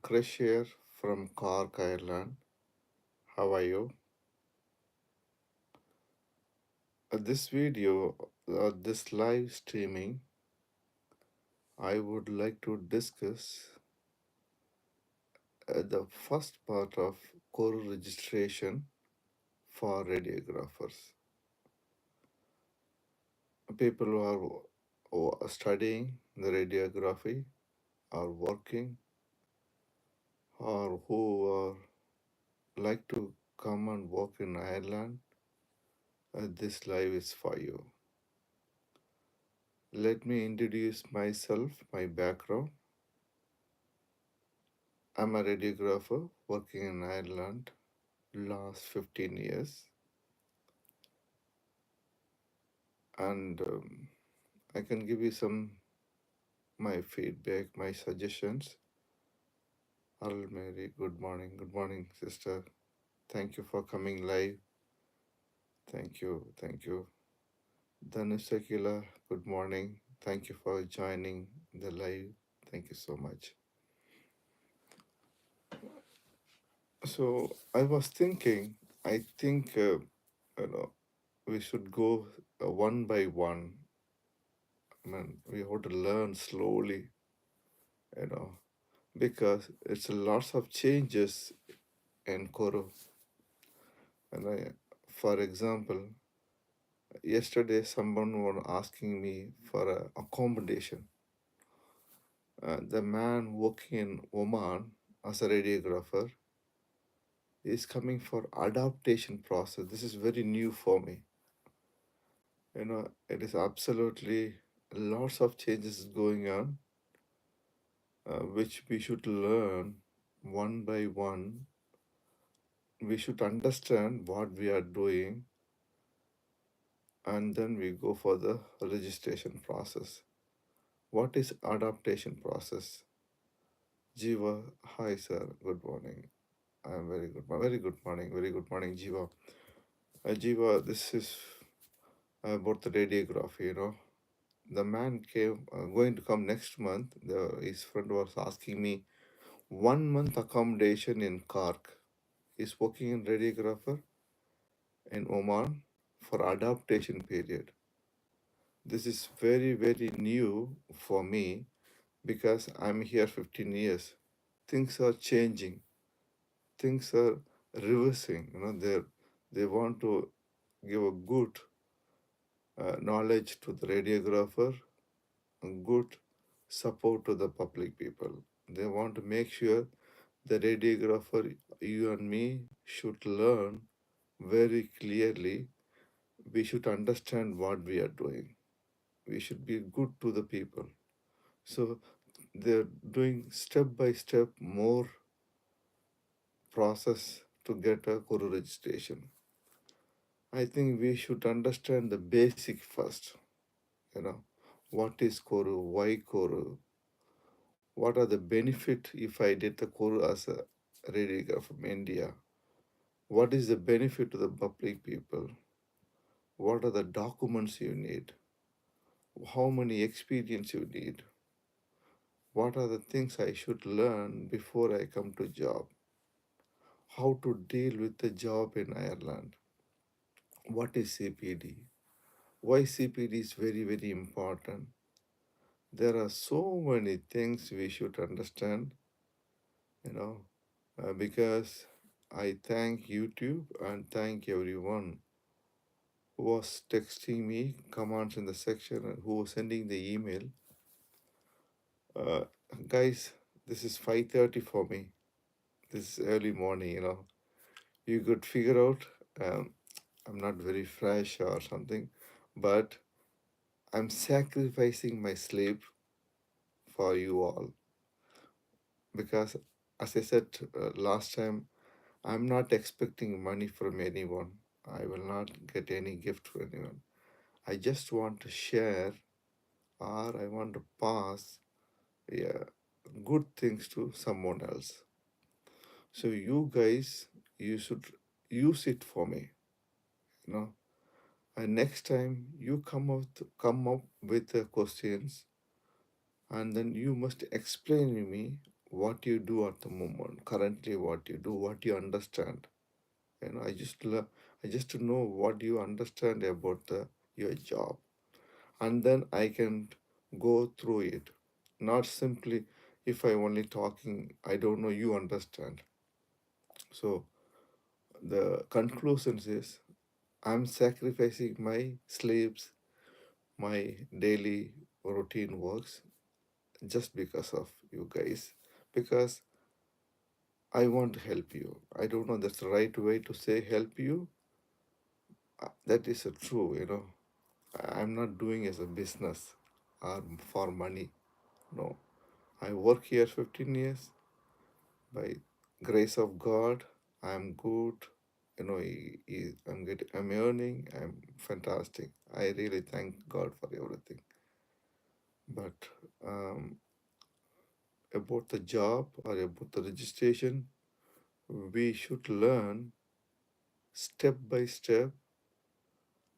Krish here from Cork, Ireland. How are you? This video, this live streaming, I would like to discuss the first part of CORU registration for radiographers. People who are studying the radiography, are working, or who are like to come and work in Ireland, this live is for you. Let me introduce myself, my background. I'm a radiographer working in Ireland last 15 years, and I can give you some my feedback, my suggestions. Arul Mary, good morning, sister. Thank you for coming live. Thank you. Dhanusakila, good morning. Thank you for joining the live. Thank you so much. So I was thinking, I think we should go one by one. I mean, we have to learn slowly, you know, because it's lots of changes in CORU. And for example, yesterday someone was asking me for a accommodation. The man working in Oman as a radiographer is coming for adaptation process. This is very new for me. It is absolutely lots of changes going on, which we should learn one by one. We should understand what we are doing, and then we go for the registration process. What is adaptation process? Jiva, hi sir, good morning. I'm very good, very good morning, Jiva. Jiva, this is about the radiography. The man came, going to come next month. His friend was asking me 1 month accommodation in Cork. He's working in radiographer in Oman for adaptation period. This is very, very new for me because I'm here 15 years. Things are changing. Things are reversing. They want to give a good knowledge to the radiographer, a good support to the public people. They want to make sure the radiographer, you and me, should learn very clearly. We should understand what we are doing. We should be good to the people. So they're doing step by step more process to get a CORU registration. I think we should understand the basic first. What is CORU? Why CORU? What are the benefit if I did the CORU as a radiographer from India? What is the benefit to the public people? What are the documents you need? How many experience you need? What are the things I should learn before I come to job? How to deal with the job in Ireland? What is CPD? Why CPD is very, very important? There are so many things we should understand, because I thank YouTube and thank everyone who was texting me comments in the section and who was sending the email. Uh, Guys, this is 5:30 for me. This is early morning. You could figure out I'm not very fresh or something, but I'm sacrificing my sleep for you all because, as I said last time, I'm not expecting money from anyone. I will not get any gift from anyone. I just want to share, or I want to pass, yeah, good things to someone else. So you guys, you should use it for me. And next time you come up with the questions, and then you must explain to me what you do at the moment, currently what you do, what you understand. I just to know what you understand about your job, and then I can go through it. Not simply if I only talking, I don't know you understand. So the conclusions is I'm sacrificing my sleeps, my daily routine works just because of you guys. Because I want to help you. I don't know that's the right way to say help you. That is true, I'm not doing as a business or for money. No. I work here 15 years by grace of God. I'm good. I'm earning. I'm fantastic. I really thank God for everything. But um, about the job or about the registration, we should learn step by step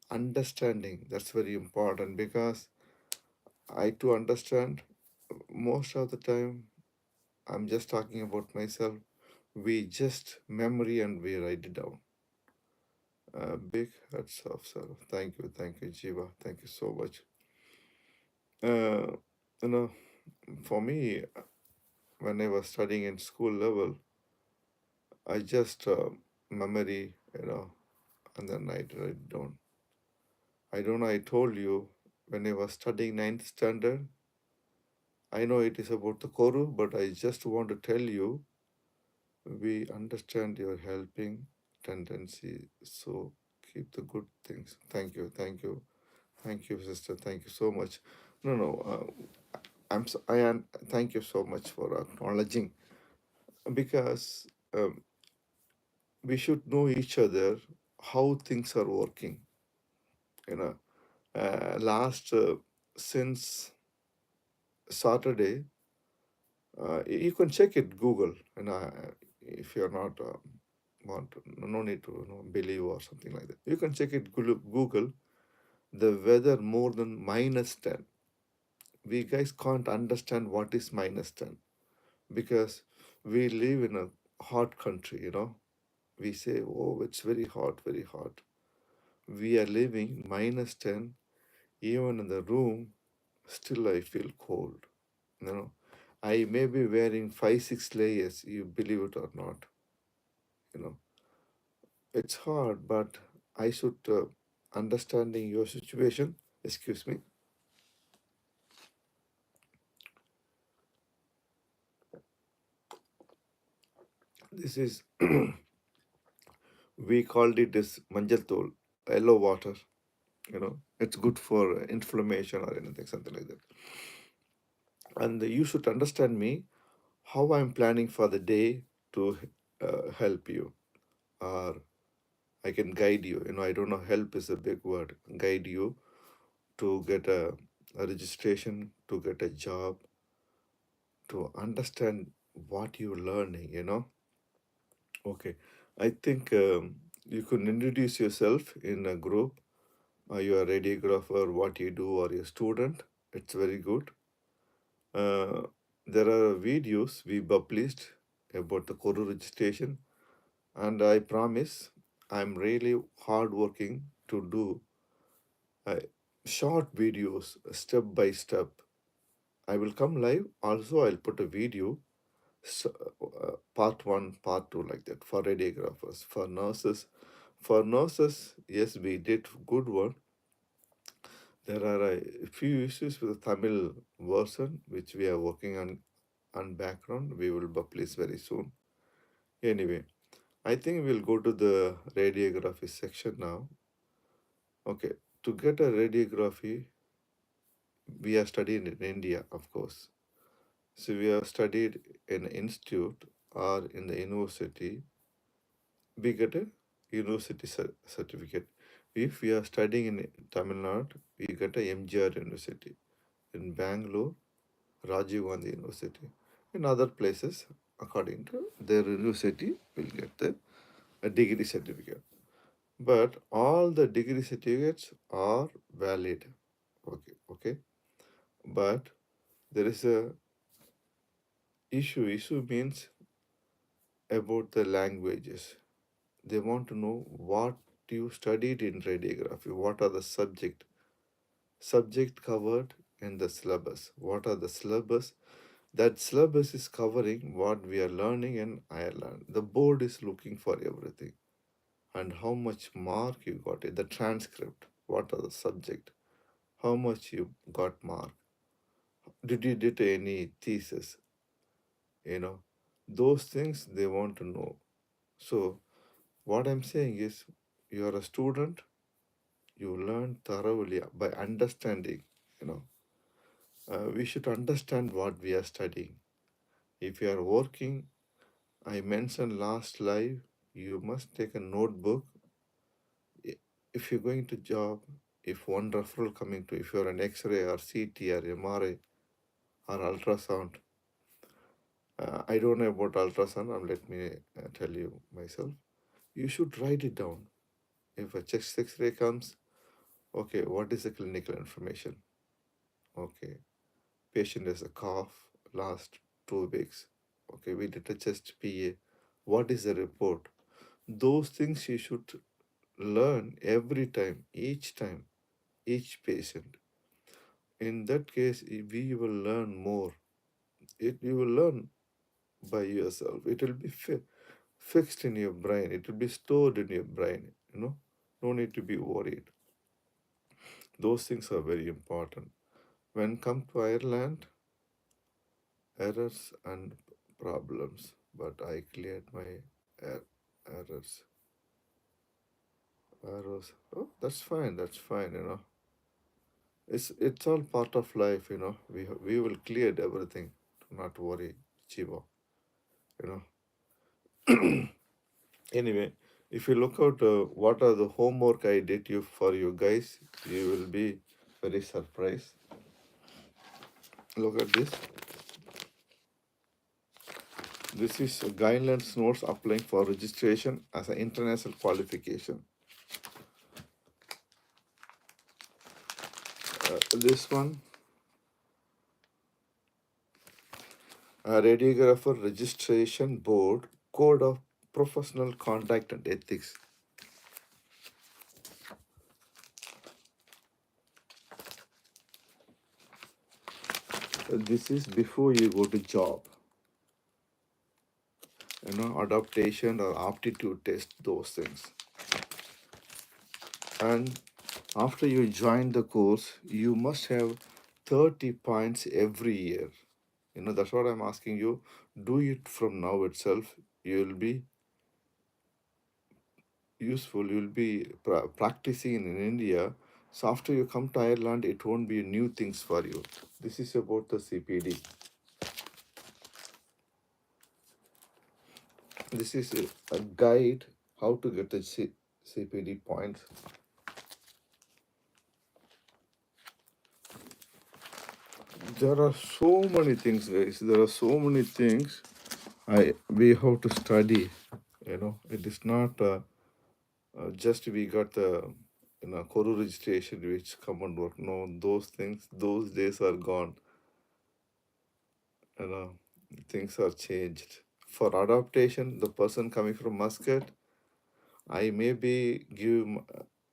understanding. That's very important because I to understand most of the time I'm just talking about myself. We just memory and we write it down. Big hats off, sir. Thank you, Jiva. Thank you so much. Uh, you know, for me, when I was studying in school level, I just memory, and then I write it down. I don't know. I told you when I was studying ninth standard. I know it is about the CORU, but I just want to tell you we understand your helping tendency. So keep the good things. Thank you, sister. Thank you so much. No, no. I am. Thank you so much for acknowledging because we should know each other how things are working. You know, last since Saturday, you can check it Google. If you're not want no need to believe or something like that. You can check it Google. The weather more than -10. We guys can't understand what is -10 because we live in a hot country. We say, oh, it's very hot, very hot. We are living -10, even in the room, still I feel cold. You know, I may be wearing 5, 6 layers, you believe it or not. You know, it's hard, but I should understanding your situation. Excuse me. This is we called it as manjal tol, yellow water. It's good for inflammation or anything, something like that. And you should understand me how I'm planning for the day to help you, or I can guide you. I don't know, help is a big word. Guide you to get a registration, to get a job, to understand what you're learning. Okay, I think you can introduce yourself in a group. You are a radiographer, what you do, or a student. It's very good. Uh, there are videos we published about the CORU registration, and I promise I'm really hardworking to do uh, short videos step by step. I will come live. Also, I'll put a video, part one, part two, like that for radiographers, for nurses. For nurses, yes, we did good one. There are a few issues with the Tamil version which we are working on background. We will publish very soon. Anyway, I think we'll go to the radiography section now. Okay, to get a radiography, we are studying in India, of course. So we have studied in institute or in the university. We get a university certificate. If we are studying in Tamil Nadu, we get a MGR University. In Bangalore, Rajiv Gandhi University. In other places, according to their university, will get a degree certificate. But all the degree certificates are valid. Okay. But there is a Issue means about the languages. They want to know what you studied in radiography. What are the subject covered in the syllabus? What are the syllabus? That syllabus is covering what we are learning in Ireland. The board is looking for everything. And how much mark you got it, the transcript, what are the subject, how much you got mark, did you did any thesis, you know, those things they want to know. So what I'm saying is, you're a student, you learn thoroughly by understanding, you know. We should understand what we are studying. If you are working, I mentioned last live, you must take a notebook. If you're going to job, if one referral coming to, if you're an X-ray or CT or MRI or ultrasound, I don't know about ultrasound. Let me tell you myself. You should write it down. If a chest X-ray comes, okay, what is the clinical information? Okay, patient has a cough last 2 weeks. Okay, we did a chest PA. What is the report? Those things you should learn every time, each time, each patient. In that case, we will learn more. You will learn by yourself. It will be fixed in your brain. It will be stored in your brain. You know, no need to be worried. Those things are very important. When come to Ireland, errors and problems. But I cleared my errors. Errors. Oh, that's fine. That's fine. You know, it's all part of life. You know, we will clear everything. Do not worry, Chivo. You know. Anyway, if you look out what are the homework I did you for you guys, you will be very surprised. Look at this. This is guidelines notes applying for registration as an international qualification. This one, Radiographer Registration Board Code of Professional Conduct and Ethics. This is before you go to job. You know, adaptation or aptitude test, those things. And after you join the course, you must have 30 points every year. You know, that's what I'm asking you. Do it from now itself. You'll be useful. You'll be practicing in India. So after you come to Ireland, it won't be new things for you. This is about the CPD. This is a guide how to get the CPD points. There are so many things, guys. There are so many things we have to study. You know, it is not just we got the CORU registration which come and work. No, those things, those days are gone. You know, things are changed. For adaptation, the person coming from Muscat, I maybe give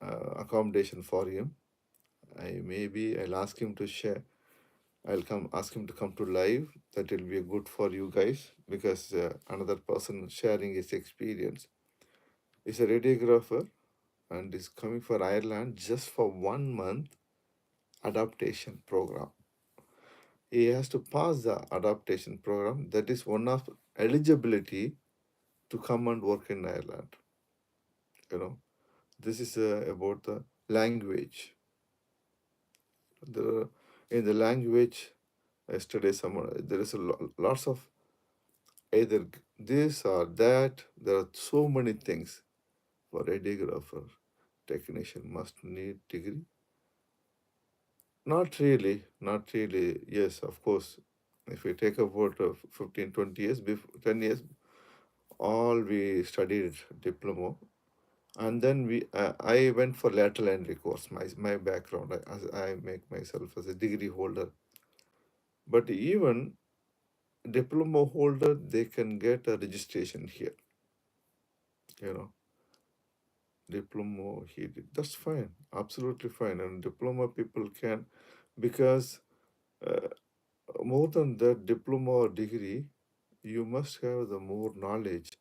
accommodation for him. I'll ask him to share. I'll come ask him to come to live. That will be good for you guys because another person sharing his experience is a radiographer and is coming for Ireland just for 1 month adaptation program. He has to pass the adaptation program. That is one of eligibility to come and work in Ireland. You know, this is about the language. In the language, yesterday someone there is lots of either this or that. There are so many things for radiographer. Technician must need degree. Not really, not really. Yes, of course. If we take about 15, 20 years, before 10 years, all we studied diploma. And then I went for lateral entry course. My background, I make myself as a degree holder. But even diploma holder, they can get a registration here. You know, diploma he did. That's fine, absolutely fine. And diploma people can, because uh, more than that diploma or degree, you must have the more knowledge.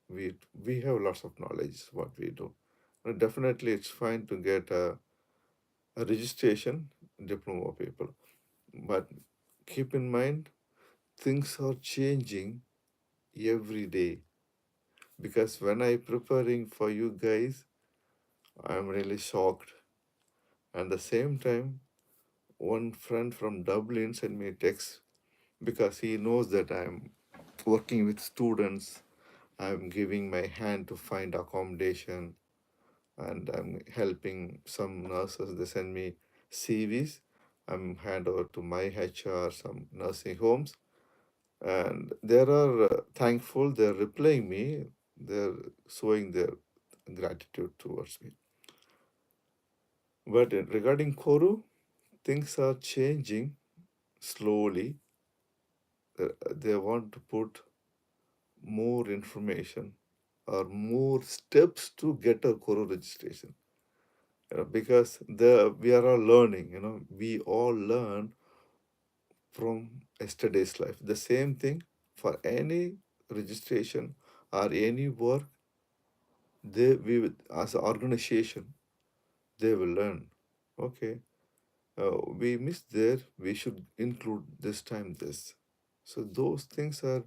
We have lots of knowledge what we do. Definitely, it's fine to get a registration diploma people, but keep in mind things are changing every day. Because when I preparing for you guys, I'm really shocked. And the same time, one friend from Dublin sent me a text because he knows that I'm working with students. I'm giving my hand to find accommodation, and I'm helping some nurses. They send me CVs. I'm hand over to my HR, some nursing homes, and they are thankful. They're replying me. They're showing their gratitude towards me. But regarding CORU, things are changing slowly. They want to put more information or more steps to get a CORU registration. Because we are all learning. We all learn from yesterday's life. The same thing for any registration or any work, as an organization, they will learn. Okay, we missed there. We should include this time this. So those things are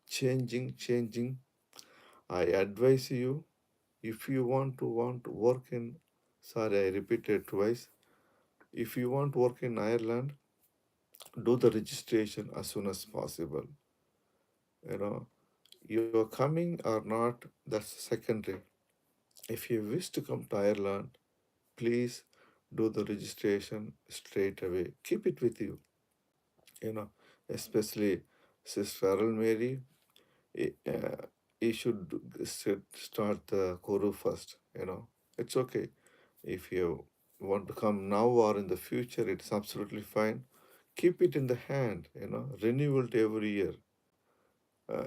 changing. I advise you, if you want to work in, sorry, I repeated twice. If you want to work in Ireland, do the registration as soon as possible. You know, you're coming or not, that's secondary. If you wish to come to Ireland, please do the registration straight away. Keep it with you, you know, especially Sister Aral Mary. You should start the Koru first, It's okay. If you want to come now or in the future, it's absolutely fine. Keep it in the hand, renewal every year.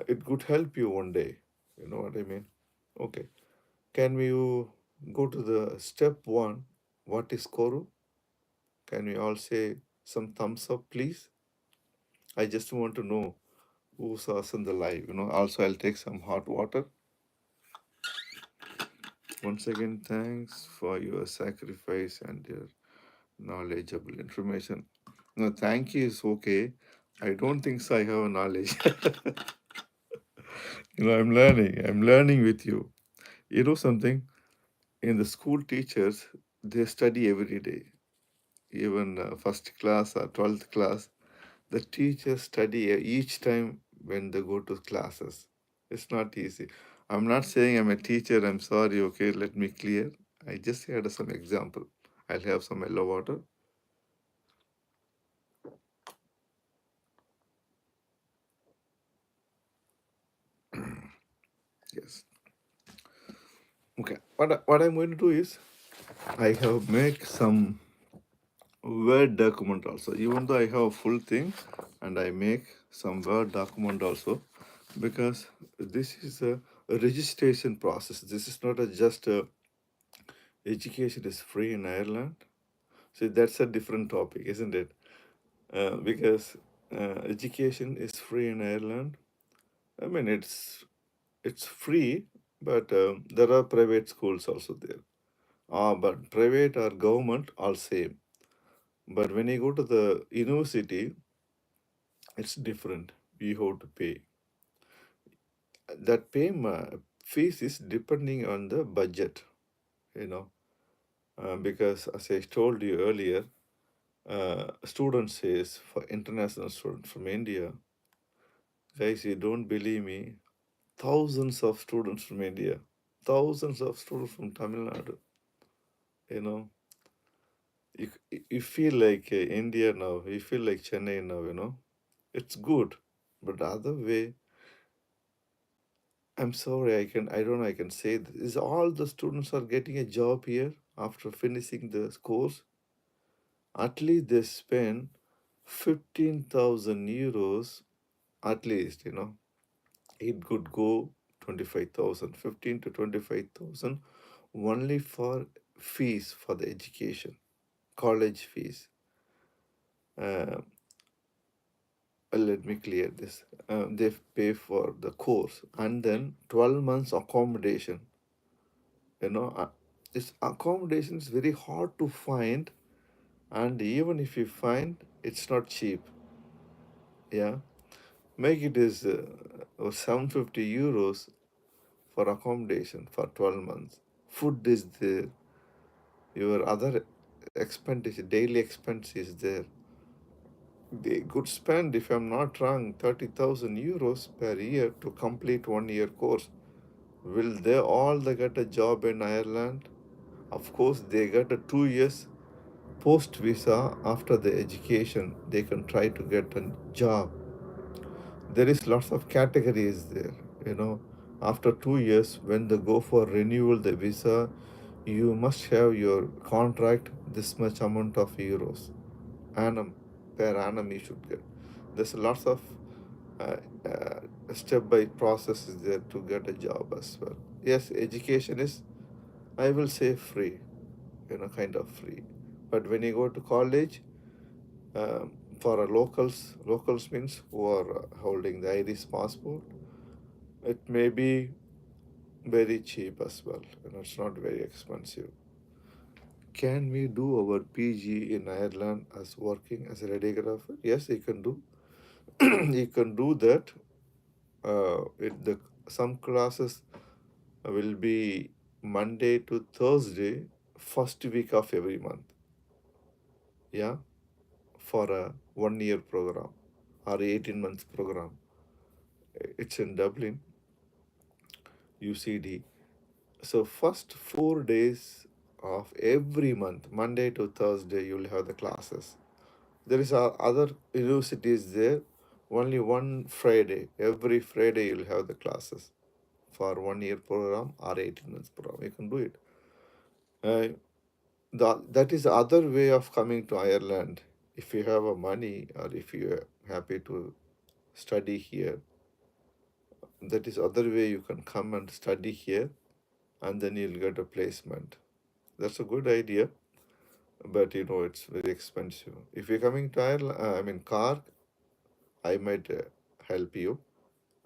It could help you one day. You know what I mean? Okay. Can you go to the step one? What is Koru? Can we all say some thumbs up, please? I just want to know who saw us in the live. Also, I'll take some hot water. Once again, thanks for your sacrifice and your knowledgeable information. No, thank you is okay. I don't think so. I have a knowledge. I'm learning. I'm learning with you. You know something? In the school, teachers, they study every day. Even first class or 12th class, the teachers study each time when they go to classes. It's not easy. I'm not saying I'm a teacher. I'm sorry. Okay, let me clear. I just had some example. I'll have some yellow water. Yes. Okay. What I'm going to do is I have make some Word document also. Even though I have a full thing, and I make some Word document also, because this is a registration process. This is not a just a education is free in Ireland. So that's a different topic, isn't it? Because education is free in Ireland. I mean, it's free, but there are private schools also there. But private or government all same. But when you go to the university, it's different. You have to pay. That fees is depending on the budget, you know, because as I told you earlier, students says for international students from India, guys, you don't believe me, thousands of students from India, thousands of students from Tamil Nadu, you know, you feel like India now, you feel like Chennai now, it's good, but the other way, I'm sorry, I don't know, I can say this. Is all the students are getting a job here after finishing the course? At least they spend 15,000 euros At least, it could go 25,000, 15 to 25,000 only for fees for the education, college fees. Uh, Let me clear this. They pay for the course and then 12 months accommodation. You know, uh, this accommodation is very hard to find, and even if you find, it's not cheap. Yeah, make it is 750 euros for accommodation for 12 months. Food is there, your other expenditure, daily expense is there. They could spend, if I'm not wrong, 30,000 euros per year to complete 1 year course. Will they get a job in Ireland? Of course, they get a 2 years post visa after the education. They can try to get a job. There is lots of categories there. You know, after 2 years, when they go for renewal the visa, you must have your contract this much amount of euros annum per annum you should get. There's lots of uh, step by process is there to get a job as well. Yes, education is, I will say, free, kind of free. But when you go to college, for a locals means who are holding the Irish passport, it may be very cheap as well. It's not very expensive. Can we do our PG in Ireland as working as a radiographer? Yes, you can do. You can do that. Some classes will be Monday to Thursday, first week of every month. Yeah, for a 1 year program or 18 months program. It's in Dublin, UCD. So first 4 days of every month, Monday to Thursday, you'll have the classes. There is other universities there. Only one Friday, every Friday you'll have the classes for 1 year program or 18 months program. You can do it. Uh, that is the other way of coming to Ireland. If you have a money or if you are happy to study here, that is other way you can come and study here, and then you'll get a placement. That's a good idea, but it's very expensive. If you're coming to Ireland, I mean Cork, I might help you.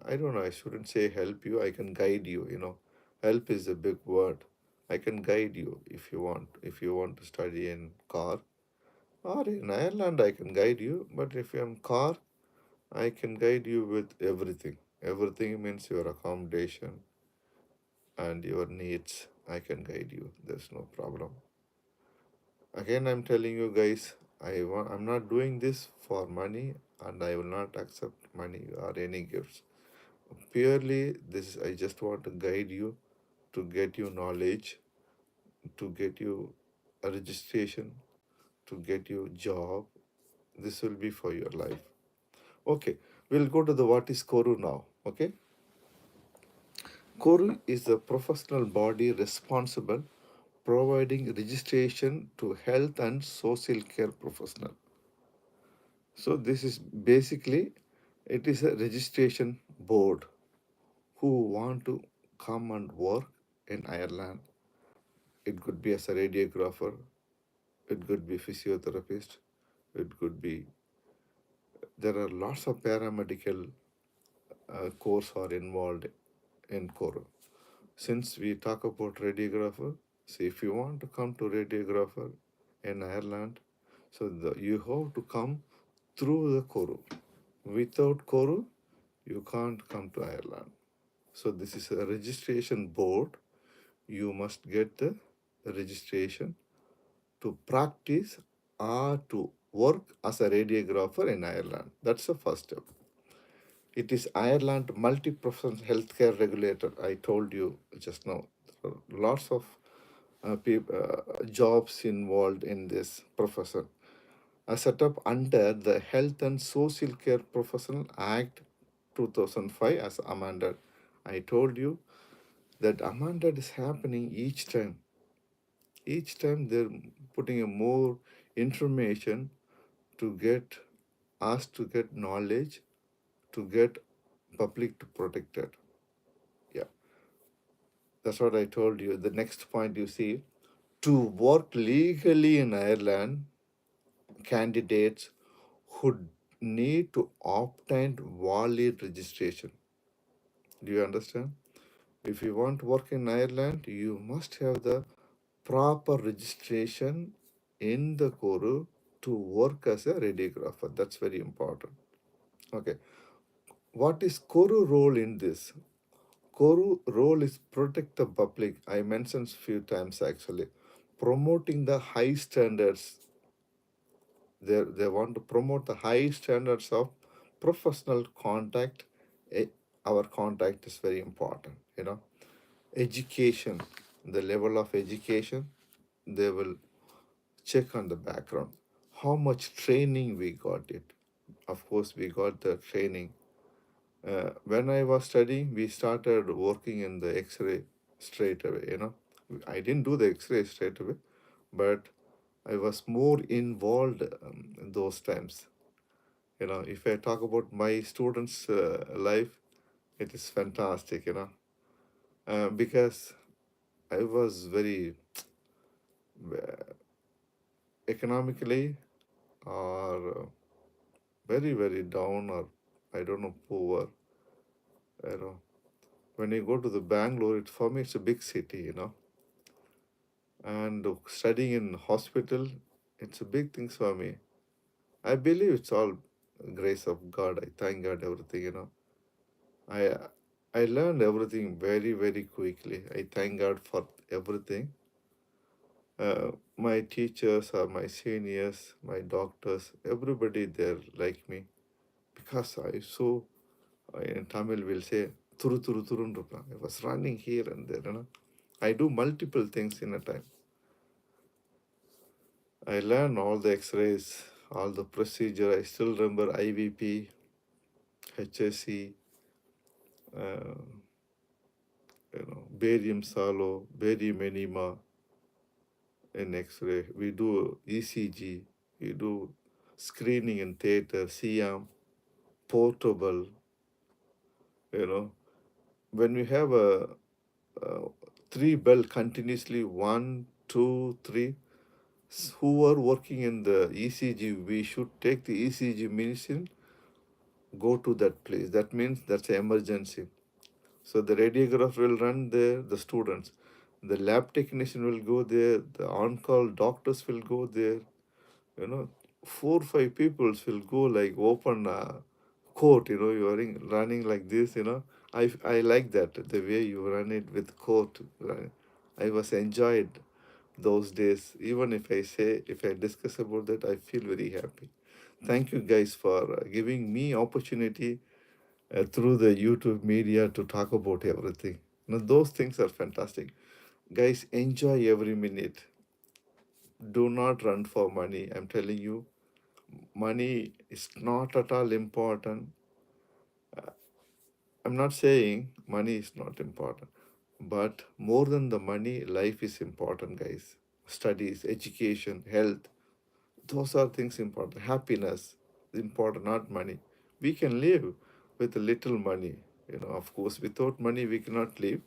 I don't know, I shouldn't say help you, I can guide you. Help is a big word. I can guide you if you want. If you want to study in Cork or in Ireland, I can guide you. But if you're in Cork, I can guide you with everything. Everything means your accommodation and your needs. I can guide you. There's no problem. Again, I'm telling you guys, I'm not doing this for money, and I will not accept money or any gifts. Purely, this I just want to guide you, to get you knowledge, to get you a registration, to get you job. This will be for your life. Okay, we'll go to the what is CORU now. Okay, CORU is the professional body responsible providing registration to health and social care professional. So this is basically, it is a registration board who want to come and work in Ireland. It could be as a radiographer, it could be physiotherapist, it could be, there are lots of paramedical course are involved in CORU. Since we talk about radiographer, so if you want to come to radiographer in Ireland, so you have to come through the CORU. Without CORU, you can't come to Ireland. So this is a registration board. You must get the registration to practice or to work as a radiographer in Ireland. That's the first step. It is Ireland multi-professional healthcare regulator. I told you just now. There are lots of jobs involved in this profession. Set up under the Health and Social Care Professional Act 2005 as amended. I told you that amended is happening each time. Each time they're putting a more information to get us to get knowledge to get public to protect it. Yeah, that's what I told you. The next point you see, to work legally in Ireland, candidates who need to obtain valid registration. Do you understand? If you want to work in Ireland, you must have the proper registration in the CORU to work as a radiographer. That's very important. Okay. What is CORU role in this? CORU role is protect the public. I mentioned few times actually. Promoting the high standards. They want to promote the high standards of professional contact. Eh, Our contact is very important, education, the level of education, they will check on the background. How much training we got it. Of course, we got the training. When I was studying, we started working in the X-ray straight away. I didn't do the X-ray straight away, but I was more involved in those times. If I talk about my students' life, it is fantastic, because I was very economically or very, very down, or I don't know, poor. You know, when you go to the Bangalore, for me, it's a big city, and studying in hospital, it's a big thing for me. I believe it's all grace of God. I thank God everything. I I learned everything very, very quickly. I thank God for everything. My teachers or my seniors, my doctors, everybody there like me because I so in Tamil will say turu turu turunrupa. I was running here and there. I do multiple things in a time. I learn all the X-rays, all the procedure. I still remember IVP, HSE, uh, barium salo, barium enema in X-ray. We do ECG. We do screening in theater, CM, portable. You know, when we have a three bell continuously, one, two, three, who are working in the ECG, we should take the ECG medicine, go to that place. That means that's an emergency. So the radiographer will run there, the students. The lab technician will go there, the on-call doctors will go there. You know, 4 or 5 people will go like open a court, you are running like this. I like that, the way you run it with court. I was enjoyed those days. Even if I discuss about that, I feel very happy. Thank you guys for giving me opportunity through the YouTube media to talk about everything. Those things are fantastic. Guys, enjoy every minute. Do not run for money. I'm telling you, money is not at all important. I'm not saying money is not important, but more than the money, life is important, guys. Studies, education, health, those are things important. Happiness is important, not money. We can live with a little money. Of course, without money, we cannot live,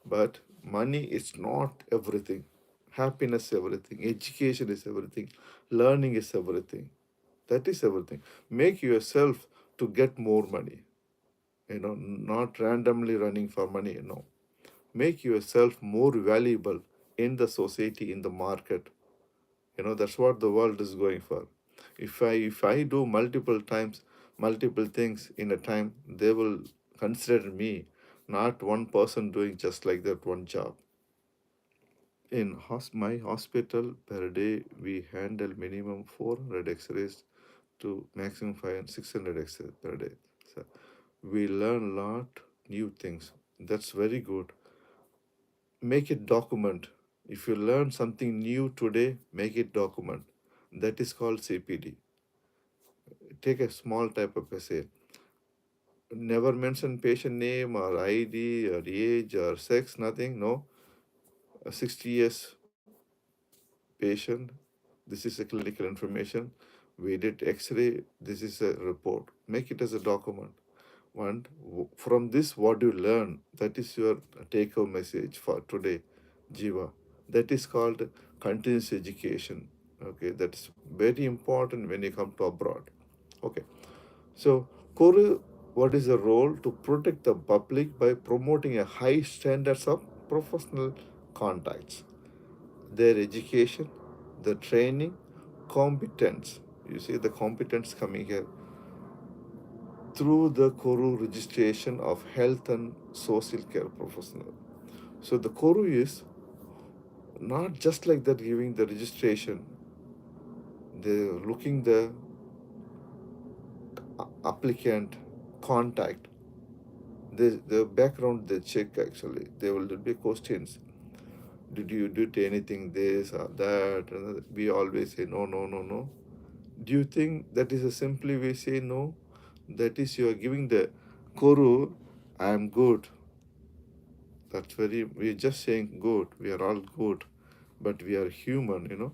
but money is not everything. Happiness is everything. Education is everything. Learning is everything. That is everything. Make yourself to get more money. Not randomly running for money. No. Make yourself more valuable in the society, in the market. That's what the world is going for. If I do multiple times, multiple things in a time, they will consider me, not one person doing just like that one job. In my hospital per day, we handle minimum 400 X-rays to maximum 500, 600 X-rays per day. So we learn a lot new things. That's very good. Make it document. If you learn something new today, make it document. That is called CPD. Take a small type of essay. Never mention patient name or ID or age or sex, nothing. No. A 60 years patient. This is a clinical information. We did X-ray. This is a report. Make it as a document. And from this, what you learn, that is your take home message for today, Jiva. That is called continuous education. Okay, that's very important when you come to abroad. Okay, so CORU, what is the role to protect the public by promoting a high standards of professional contacts, their education, the training, competence. You see the competence coming here through the CORU registration of health and social care professional. So the CORU is not just like that giving the registration. They're looking the applicant contact, the background they check actually. There will be questions. Did you do anything this or that? And we always say no, no, no, no. Do you think that is a simply we say no? That is you are giving the CORU, I am good. That's very, we're just saying good. We are all good, but we are human.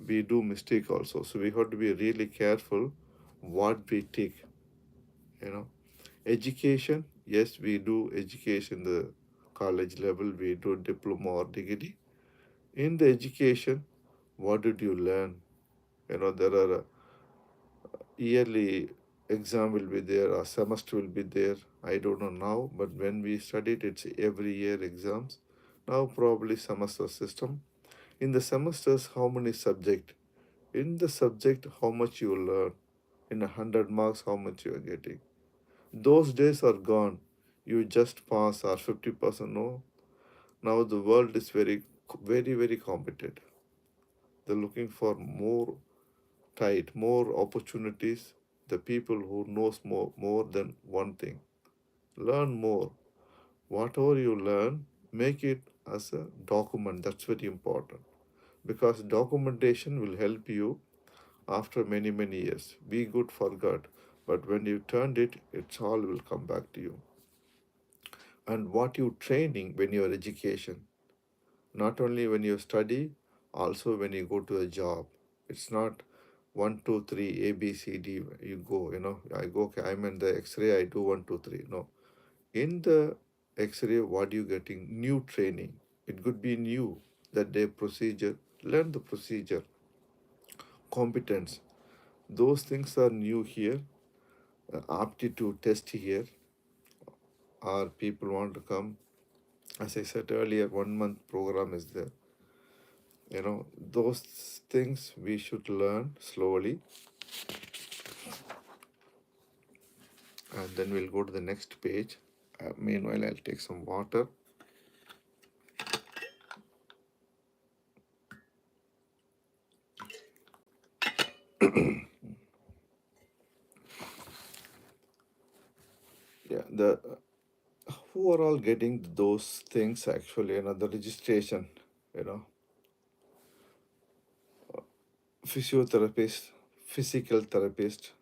We do mistake also. So we have to be really careful what we take, you know. Education, yes, we do education, the college level, we do diploma or degree. In the education, what did you learn? There are yearly exam will be there, a semester will be there. I don't know now, but when we studied, it's every year exams. Now probably semester system. In the semesters, how many subject? In the subject, how much you learn? In 100 marks, how much you are getting? Those days are gone. You just pass or 50% no. Now the world is very, very, very competitive. They're looking for more tight, more opportunities. The people who knows more than one thing. Learn more. Whatever you learn, make it as a document. That's very important. Because documentation will help you after many, many years. Be good forgot. But when you turned it, it's all will come back to you. And what you training when you're education, not only when you study, also when you go to a job. It's not one, two, three, A, B, C, D, you go. I go, okay, I'm in the X-ray, I do one, two, three. No. In the X-ray, what you getting? New training. It could be new, that day procedure. Learn the procedure, competence. Those things are new here. Aptitude test here, or people want to come. As I said earlier, 1 month program is there. Those things we should learn slowly, and then we'll go to the next page. Meanwhile, I'll take some water. Yeah, the who are all getting those things actually? The registration. You know, physiotherapist, physical therapist,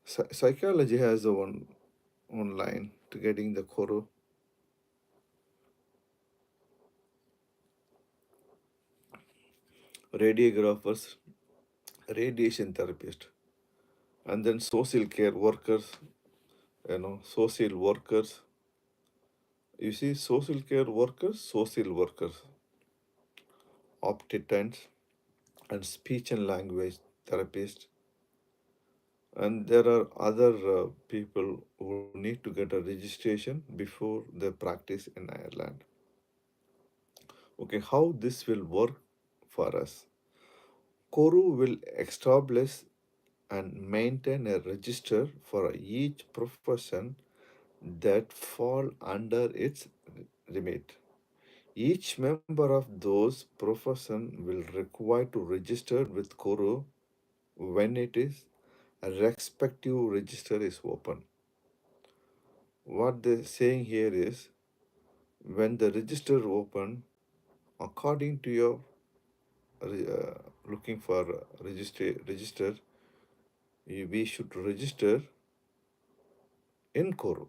psychology has the one online to getting the CORU. Radiographers, radiation therapist, and then social care workers, social workers. You see, social workers, opticians, and speech and language therapists. And there are other people who need to get a registration before they practice in Ireland. Okay, how this will work for us? CORU will establish and maintain a register for each profession that fall under its remit. Each member of those profession will require to register with CORU when it is a respective register is open. What they're saying here is when the register open, according to your looking for register, we should register in CORU.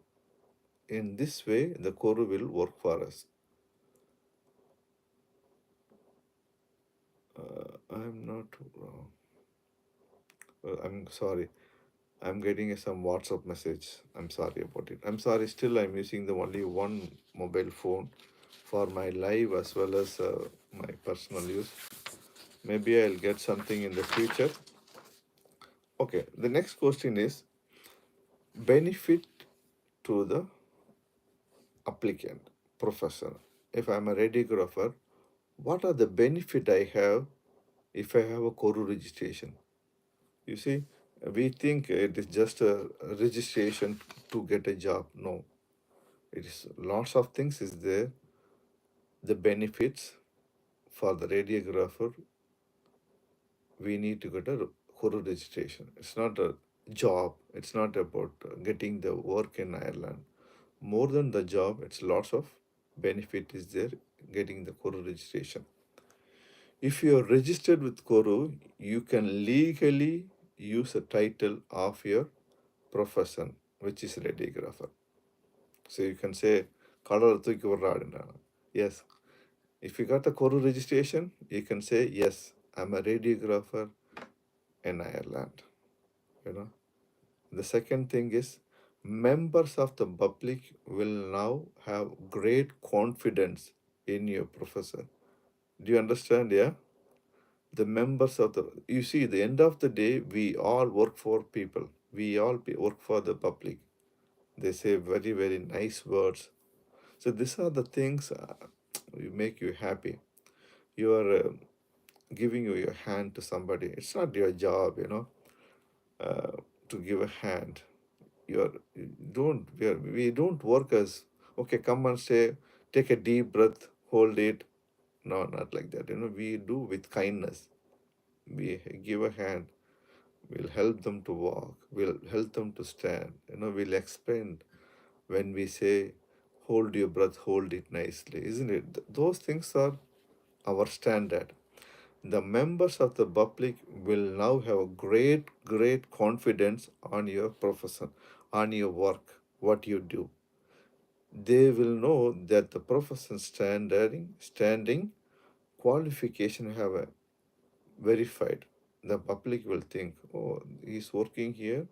In this way, the CORU will work for us. I'm not. I'm sorry. I'm getting some WhatsApp message. I'm sorry about it. I'm sorry. Still, I'm using the only one mobile phone for my live as well as my personal use. Maybe I'll get something in the future. Okay. The next question is benefit to the applicant, professor. If I'm a radiographer, what are the benefit I have if I have a CORU registration? You see, we think it is just a registration to get a job. No, it is lots of things is there. The benefits for the radiographer, we need to get a CORU registration. It's not a job. It's not about getting the work in Ireland. More than the job, it's lots of benefit is there getting the CORU registration. If you are registered with CORU, you can legally use a title of your profession, which is radiographer. So you can say, "Color தூக்கி விடுறாடுன்றாங்க." Yes. If you got the CORU registration, you can say, yes, I'm a radiographer in Ireland. You know. The second thing is members of the public will now have great confidence in your profession. Do you understand? Yeah. The members of the, you see, the end of the day, we all work for people. We all work for the public. They say very, very nice words. So these are the things make you happy. You are giving your hand to somebody. It's not your job, to give a hand. We don't work as, okay, come and say, take a deep breath, hold it. No, not like that. We do with kindness. We give a hand. We'll help them to walk. We'll help them to stand. We'll explain when we say, hold your breath, hold it nicely, isn't it? Those things are our standard. The members of the public will now have a great, great confidence on your profession, on your work, what you do. They will know that the profession standing qualification have a verified. The public will think, oh, he's working here,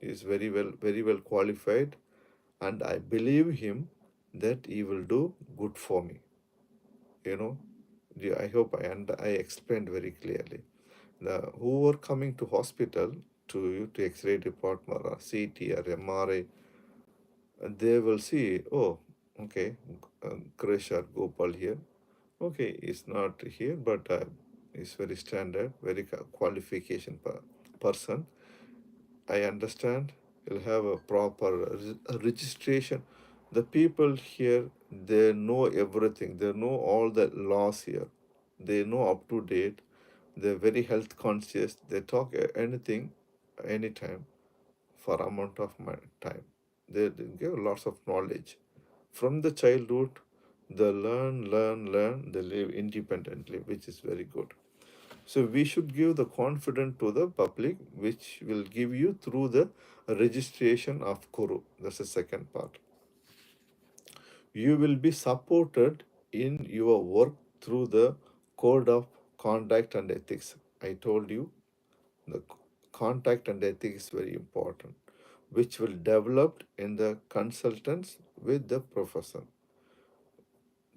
he's very well qualified, and I believe him that he will do good for me. You know, I hope I explained very clearly. Who are coming to hospital to X-ray department or CT or MRI, they will see, oh, okay, Krish or Gopal here. Okay, he's not here, but he's very standard, very qualification person. I understand. He'll have a proper registration. The people here, they know everything. They know all the laws here. They know up to date. They're very health conscious. They talk anything, anytime, for amount of time. They give lots of knowledge. From the childhood, they learn. They live independently, which is very good. So we should give the confidence to the public, which will give you through the registration of CORU. That's the second part. You will be supported in your work through the code of conduct and ethics. I told you the contact and ethics is very important, which will develop in the consultants with the professor.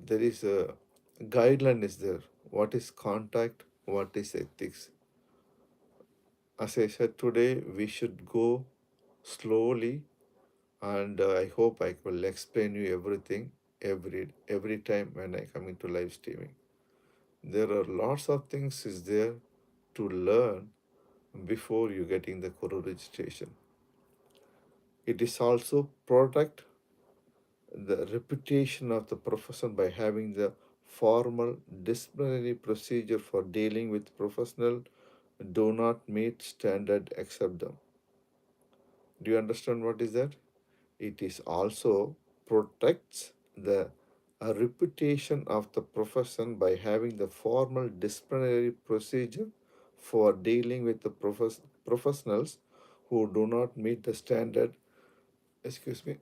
There is a guideline is there. What is contact? What is ethics? As I said today, we should go slowly, and I hope I will explain you everything every time when I come into live streaming. There are lots of things is there to learn before you getting the CORU registration. It is also protect the reputation of the profession by having the formal disciplinary procedure for dealing with professional do not meet standard accept them. Do you understand what is that? It is also protects the reputation of the profession by having the formal disciplinary procedure for dealing with the professionals who do not meet the standard. Excuse me.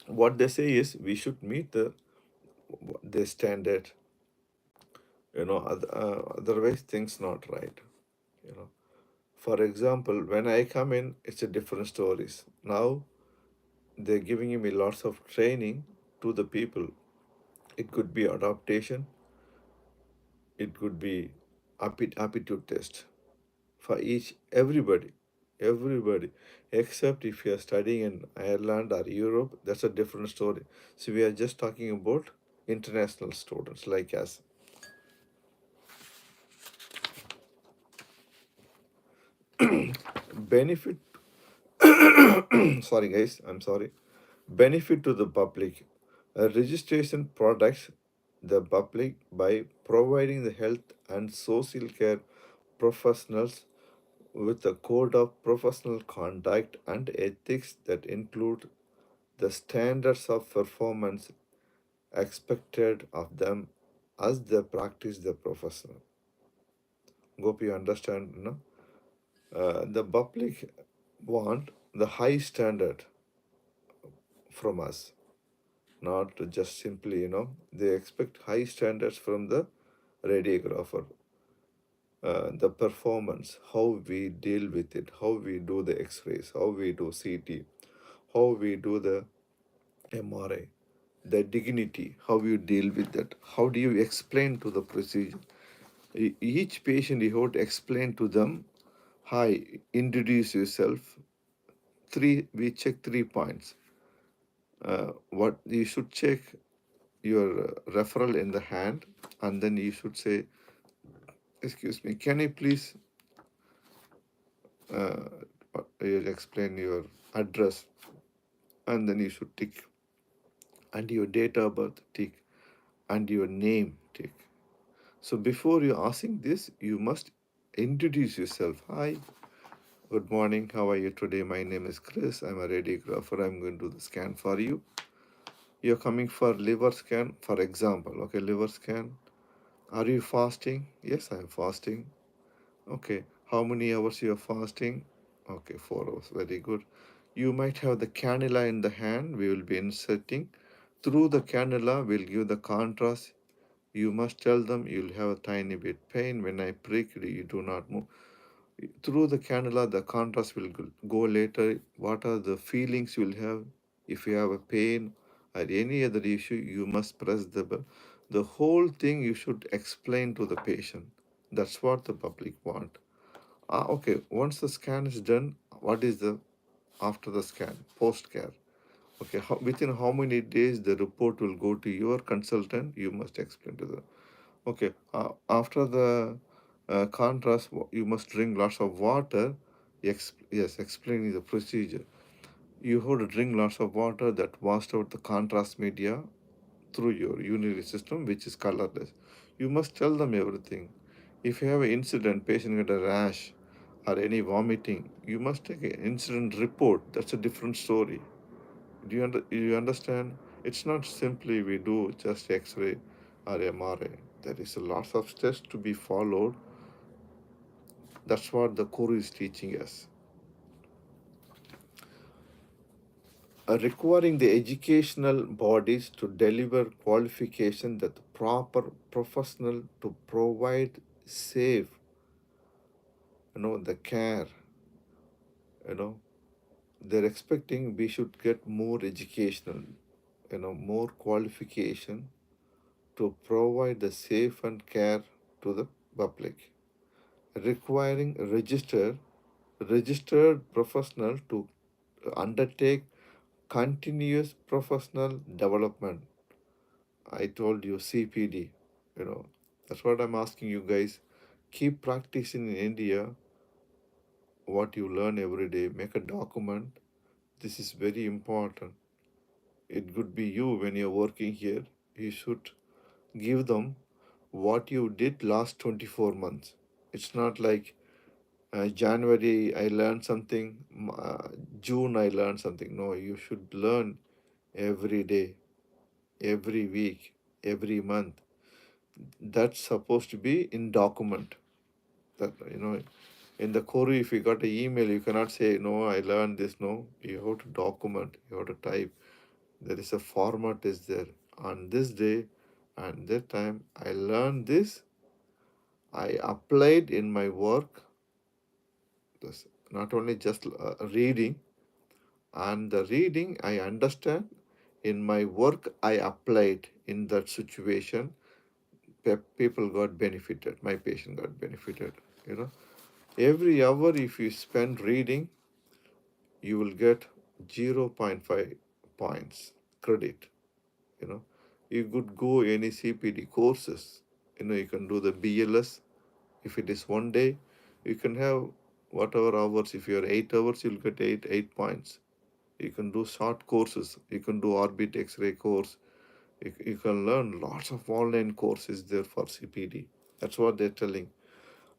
What they say is we should meet the standard. Otherwise things not right. you know for example, when I come in, it's a different stories. Now they're giving me lots of training to the people. It could be adaptation, it could be aptitude test for everybody, except if you are studying in Ireland or Europe, that's a different story. So we are just talking about international students like us. Benefit, sorry guys, I'm sorry. Benefit to the public. Registration protects the public by providing the health and social care professionals with a code of professional conduct and ethics that include the standards of performance expected of them as they practice the profession. Hope you understand, no? The public want the high standard from us, not just simply, they expect high standards from the radiographer. The performance, how we deal with it, how we do the x-rays, how we do CT, how we do the MRI, the dignity, how you deal with that, how do you explain to the procedure. Each patient you have to explain to them, hi, introduce yourself. We check 3 points. What you should check, your referral in the hand, and then you should say, excuse me, can you please uh, you'll explain your address, and then you should tick, and your date of birth tick, and your name tick. So before you asking this, you must introduce yourself. Hi, good morning, how are you today? My name is Chris, I'm a radiographer, I'm going to do the scan for you. You're coming for liver scan, for example. Okay, liver scan. Are you fasting? Yes, I'm fasting. Okay, how many hours you're fasting? Okay, 4 hours. Very good. You might have the cannula in the hand. We will be inserting. Through the cannula, we'll give the contrast. You must tell them you'll have a tiny bit pain. When I prick, you do not move. Through the cannula, the contrast will go later. What are the feelings you'll have? If you have a pain or any other issue, you must press the bell. The whole thing you should explain to the patient. That's what the public want. Okay, once the scan is done, what is the after the scan, post care? Okay, within how many days the report will go to your consultant? You must explain to them. Okay, after the contrast, you must drink lots of water. Yes, explaining the procedure. You have to drink lots of water that washed out the contrast media through your urinary system, which is colorless. You must tell them everything. If you have an incident, patient get a rash or any vomiting, you must take an incident report. That's a different story. You understand? It's not simply we do just X-ray or MRI. There is a lot of steps to be followed. That's what the CORU is teaching us. Requiring the educational bodies to deliver qualification that the proper professional to provide safe, the care, you know, they're expecting we should get more educational, more qualification to provide the safe and care to the public, requiring registered professional to undertake continuous professional development. I told you CPD, that's what I'm asking you guys. Keep practicing in India what you learn every day. Make a document. This is very important. It could be you when you're working here. You should give them what you did last 24 months. It's not like January I learned something, June I learned something. No, you should learn every day, every week, every month. That's supposed to be in document. That in the CORU, if you got an email, you cannot say no. I learned this. No, you have to document. You have to type. There is a format is there. On this day and that time, I learned this. I applied in my work, this, not only just reading, and the reading I understand, in my work I applied in that situation, people got benefited, my patient got benefited, you know. Every hour if you spend reading, you will get zero point 0.5 points credit, you know. You could go any CPD courses, you know, you can do the BLS. If it is one day, you can have whatever hours. If you are 8 hours, you'll get eight points. You can do short courses. You can do orbit X-ray course. You can learn lots of online courses there for CPD. That's what they're telling.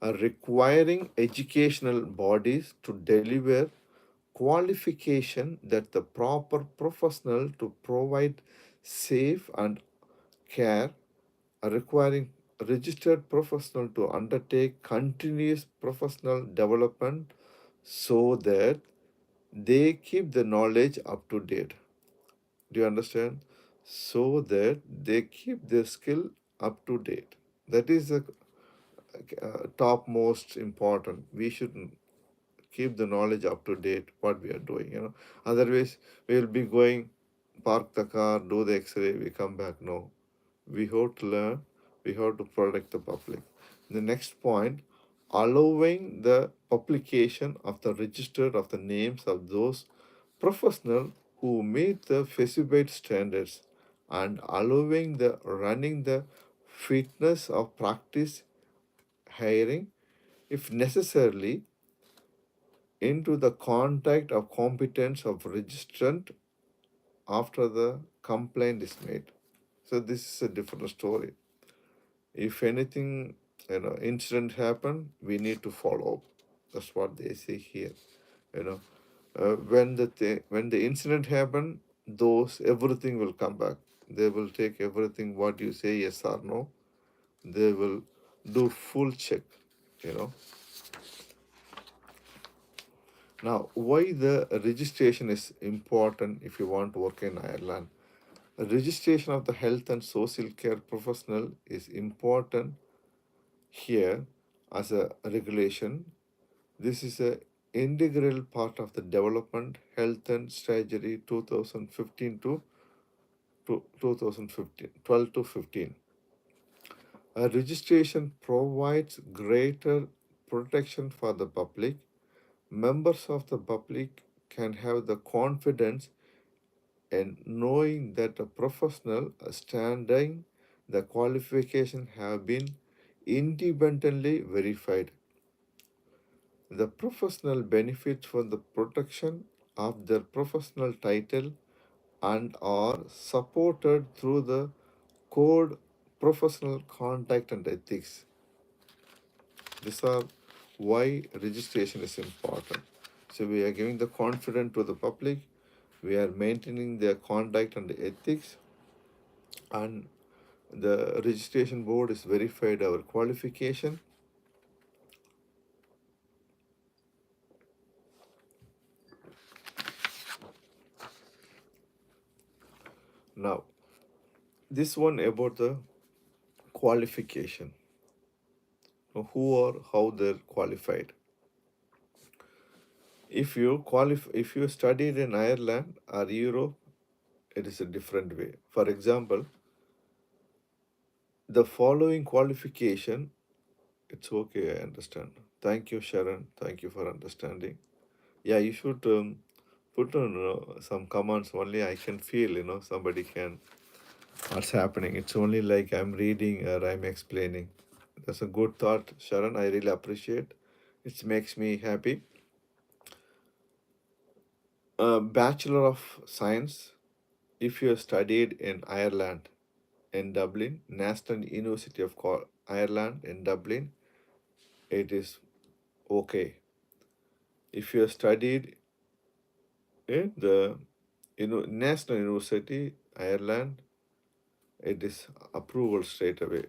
Are requiring educational bodies to deliver qualification that the proper professional to provide safe and care, are requiring registered professional to undertake continuous professional development so that they keep the knowledge up to date. Do you understand? So that they keep their skill up to date. That is the top most important. We should keep the knowledge up to date what we are doing, you know. Otherwise, we will be going, park the car, do the X-ray, we come back. No, we have to learn, we have to protect the public. The next point, allowing the publication of the register of the names of those professionals who meet the specified standards, and allowing the running the fitness of practice hiring, if necessarily, into the contact of competence of registrant after the complaint is made. So this is a different story. If anything, you know, incident happen, we need to follow up. That's what they say here. You know, when the incident happen, those everything will come back. They will take everything what you say, yes or no. They will do full check. You know. Now, why the registration is important if you want to work in Ireland? Registration of the health and social care professional is important here as a regulation. This is a integral part of the development health and strategy 2015 to 2015, 12 to 15. A registration provides greater protection for the public. Members of the public can have the confidence and knowing that a professional standing the qualification have been independently verified. The professional benefits from the protection of their professional title and are supported through the code professional conduct and ethics. These are why registration is important. So we are giving the confidence to the public, we are maintaining their conduct and ethics, and the registration board is verified our qualification. Now, this one about the qualification, who or how they're qualified. If you studied in Ireland or Europe, it is a different way. For example, the following qualification, it's okay, I understand. Thank you, Sharon. Thank you for understanding. Yeah, you should put on some comments only. I can feel, you know, somebody can what's happening. It's only like I'm reading or I'm explaining. That's a good thought, Sharon. I really appreciate. It makes me happy. Bachelor of Science. If you studied in Ireland, in Dublin, National University of Ireland in Dublin, it is okay. If you studied in the National University Ireland, it is approval straight away.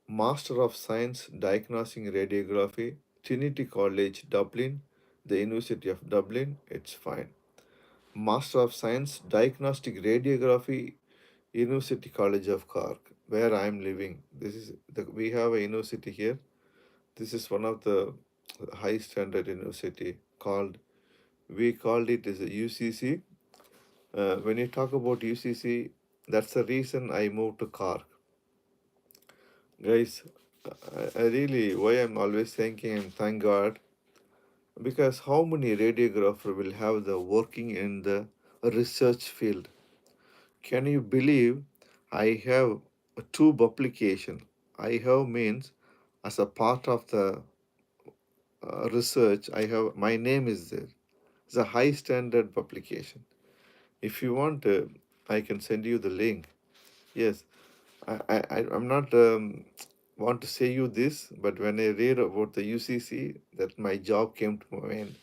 Master of Science Diagnostic Radiography, Trinity College, Dublin, the University of Dublin, it's fine. Master of Science Diagnostic Radiography, University College of Cork, where I am living. This is we have a university here. This is one of the high standard university called, we called it as a UCC. When you talk about UCC, that's the reason I moved to Cork. Guys, I really, why I'm always thanking and thank God, because how many radiographer will have the working in the research field? Can you believe I have a two publication? I have means as a part of the research, I have my name is there. It's a high standard publication. If you want, I can send you the link. Yes, I'm not want to say you this, but when I read about the UCC, that my job came to my mind.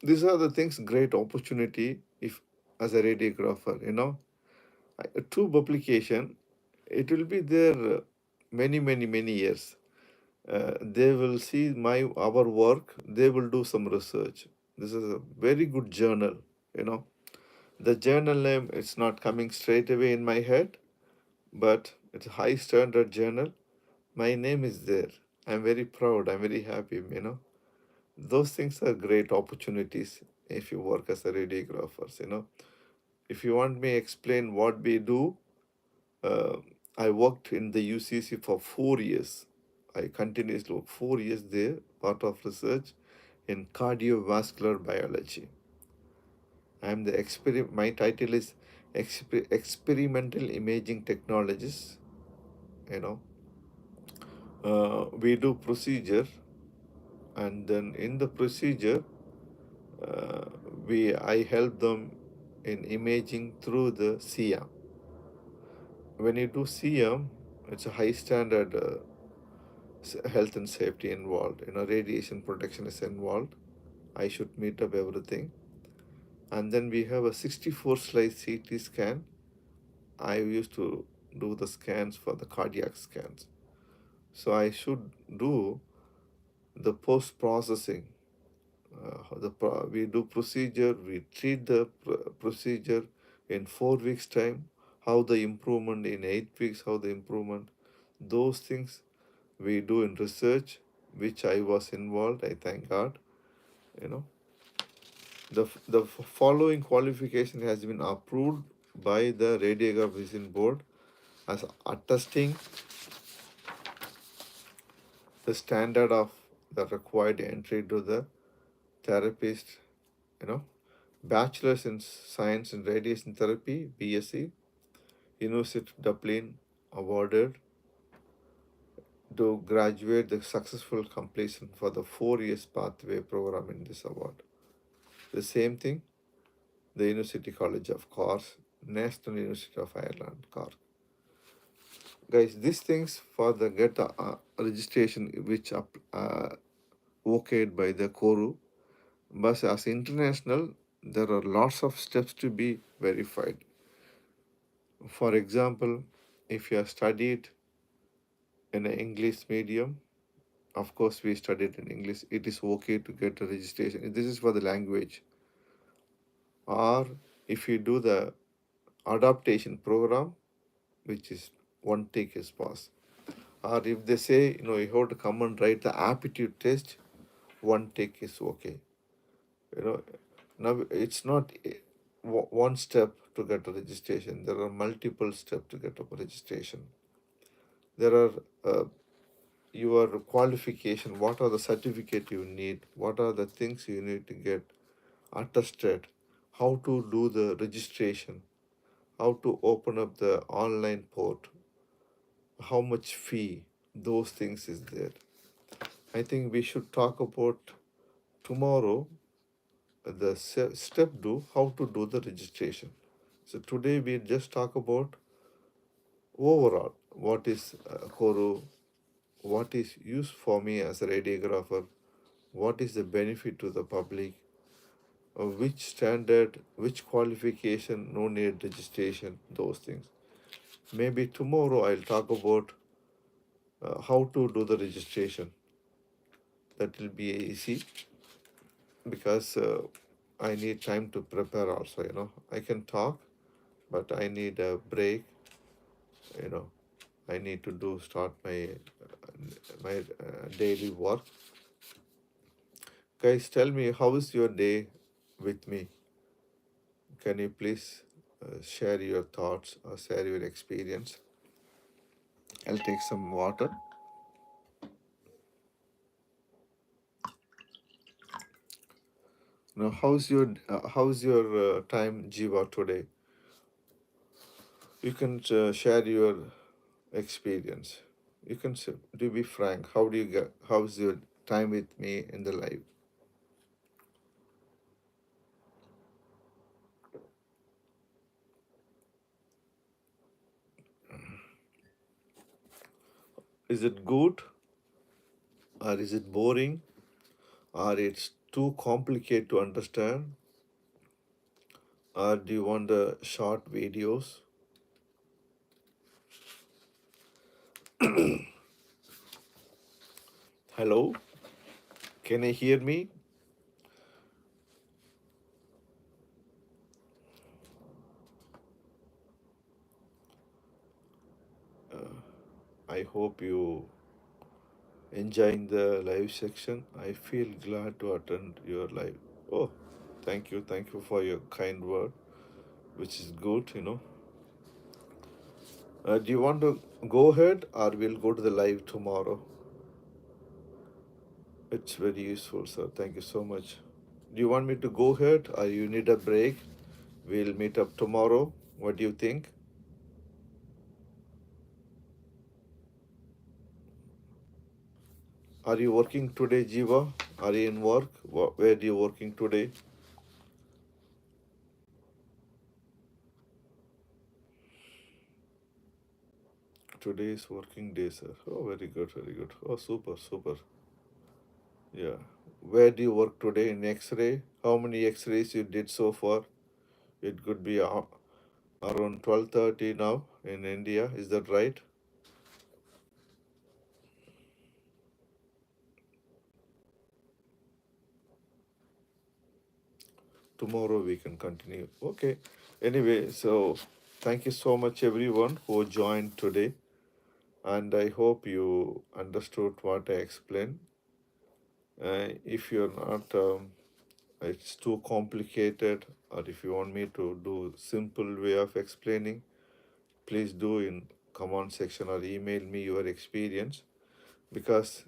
These are the things, great opportunity if as a radiographer, a true publication, it will be there many years. They will see our work. They will do some research. This is a very good journal. You know, the journal name, it's not coming straight away in my head, but it's a high standard journal. My name is there. I'm very proud. I'm very happy. Those things are great opportunities if you work as a radiographers. If you want me explain what we do, uh, I worked in the UCC for 4 years. I continuously worked 4 years there, part of research in cardiovascular biology. I'm the my title is experimental imaging technologist. You know, we do procedure, and then in the procedure, uh, we I help them in imaging through the CM. When you do CM, it's a high standard health and safety involved. Radiation protection is involved. I should meet up everything. And then we have a 64 slice CT scan. I used to do the scans for the cardiac scans. So I should do the post processing. We do procedure, we treat the procedure in 4 weeks' time. How the improvement in 8 weeks, how the improvement, those things we do in research, which I was involved. I thank God. You know, the following qualification has been approved by the Radiographer Board as attesting the standard of the required entry to the therapist. You know, Bachelor's in Science in Radiation Therapy, BSc, University of Dublin, awarded to graduate the successful completion for the 4 years pathway program in this award. The same thing, the University College of Cork, National University of Ireland, Cork. Guys, these things for the get registration which okayed by the CORU, but as international, there are lots of steps to be verified. For example, if you have studied in an English medium, of course we studied in English, it is okay to get a registration. This is for the language. Or if you do the adaptation program, which is one take is pass. Or if they say, you have to come and write the aptitude test, one take is okay. Now it's not one step to get a registration. There are multiple steps to get a registration. There are your qualification, what are the certificate you need, what are the things you need to get attested, how to do the registration, how to open up the online port, how much fee, those things is there. I think we should talk about tomorrow the step do how to do the registration. So today we just talk about overall what is CORU, what is used for me as a radiographer, what is the benefit to the public, which standard, which qualification, no need registration, those things. Maybe tomorrow I'll talk about how to do the registration. That will be easy because I need time to prepare also, I can talk, but I need a break, I need to start my my daily work. Guys, tell me, how is your day with me? Can you please share your thoughts or share your experience? I'll take some water. Now, how's your time, Jiva, today? You can share your experience. You can say, do be frank. How do you get? How's your time with me in the life? Is it good or is it boring or it's too complicated to understand? Or do you want the short videos? Hello, can you hear me? I hope you enjoying the live section. I feel glad to attend your live. Oh, thank you for your kind word, which is good. Do you want to go ahead or we'll go to the live tomorrow? It's very useful, sir. Thank you so much. Do you want me to go ahead or you need a break? We'll meet up tomorrow. What do you think? Are you working today, Jiva? Are you in work? Where are you working today? Today is working day, sir. Oh, very good, very good. Oh, super, super. Yeah. Where do you work today? In X-ray? How many X-rays you did so far? It could be around 12:30 now in India. Is that right? Tomorrow we can continue. Okay. Anyway, so thank you so much everyone who joined today, and I hope you understood what I explained. If you're not, it's too complicated, or if you want me to do simple way of explaining, please do in comment section or email me your experience, because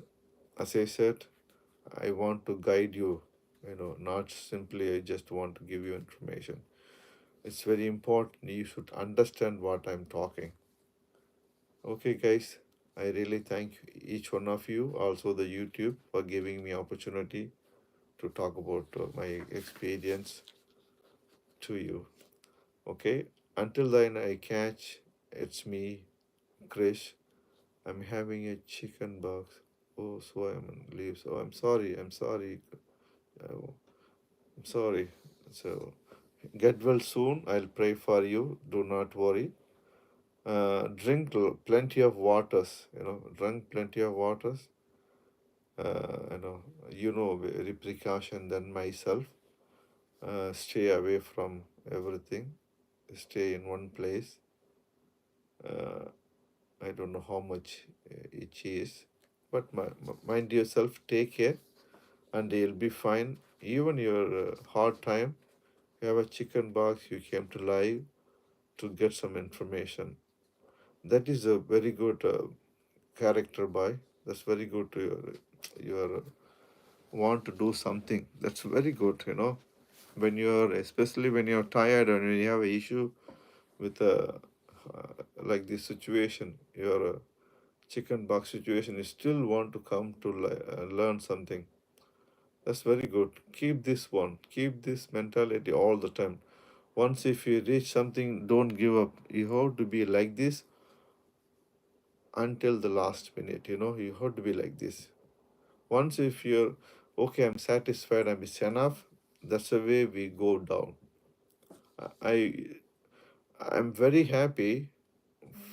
as I said, I want to guide you, not simply I just want to give you information. It's very important you should understand what I'm talking. Okay, guys, I really thank each one of you, also the YouTube, for giving me opportunity to talk about my experience to you. Okay, until then I catch, it's me, Krish. I'm having a chicken box. Oh, so I'm on leave. So I'm sorry. Uh, I'm sorry. So get well soon. I'll pray for you. Do not worry. Drink plenty of waters. Drink plenty of waters. You know, very precaution than myself. Stay away from everything. Stay in one place. Uh, I don't know how much each is, but mind yourself. Take care, and you'll be fine. Even your hard time, you have a chicken box. You came to live to get some information. That is a very good character, boy. That's very good to your want to do something. That's very good. When you're, especially when you're tired and when you have an issue with like this situation, your chicken box situation, you still want to come to learn something. That's very good. Keep this one. Keep this mentality all the time. Once if you reach something, don't give up. You have to be like this until the last minute. You have to be like this. Once if you're okay, I'm satisfied, it's enough. That's the way we go down. I I'm very happy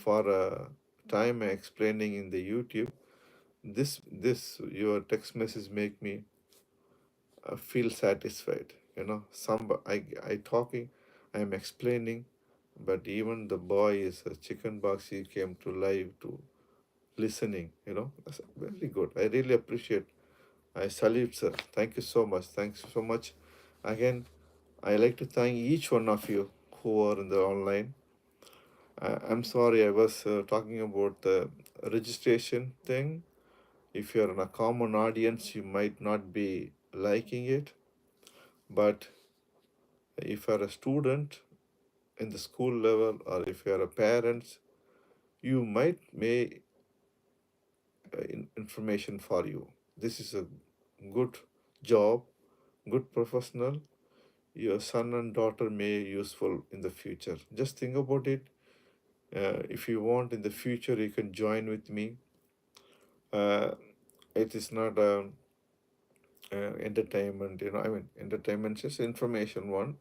for a time explaining in the YouTube. This your text message make me feel satisfied. I talking, I'm explaining, but even the boy is a chicken box. He came to live to listening. That's very good. I really appreciate. I salute, sir. Thank you so much. Thanks so much. Again, I like to thank each one of you who are in the online. I'm sorry I was talking about the registration thing. If you're in a common audience, you might not be liking it. But if you're a student in the school level, or if you're a parent, you might may information for you. This is a good job, good professional. Your son and daughter may useful in the future. Just think about it. If you want in the future, you can join with me. Uh, it is not entertainment. I mean, entertainment is information one.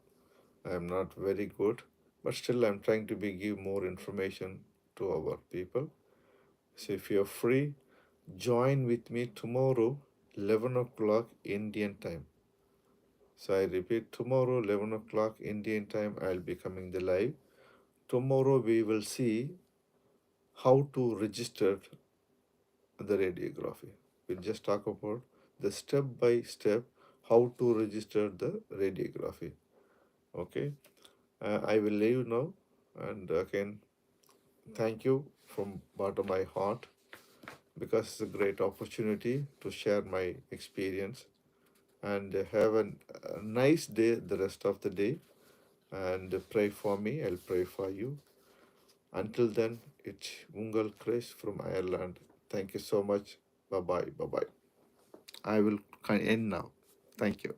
I am not very good, but still I'm trying to be give more information to our people. So if you're free, join with me tomorrow, 11 o'clock Indian time. So I repeat, tomorrow, 11 o'clock Indian time, I'll be coming the live. Tomorrow we will see how to register the radiography. We'll just talk about the step by step how to register the radiography. Okay, I will leave now, and again, thank you from bottom of my heart, because it's a great opportunity to share my experience, and have a nice day the rest of the day, and pray for me. I'll pray for you. Until then, it's Ungal Chris from Ireland. Thank you so much. Bye bye. Bye bye. I will end now. Thank you.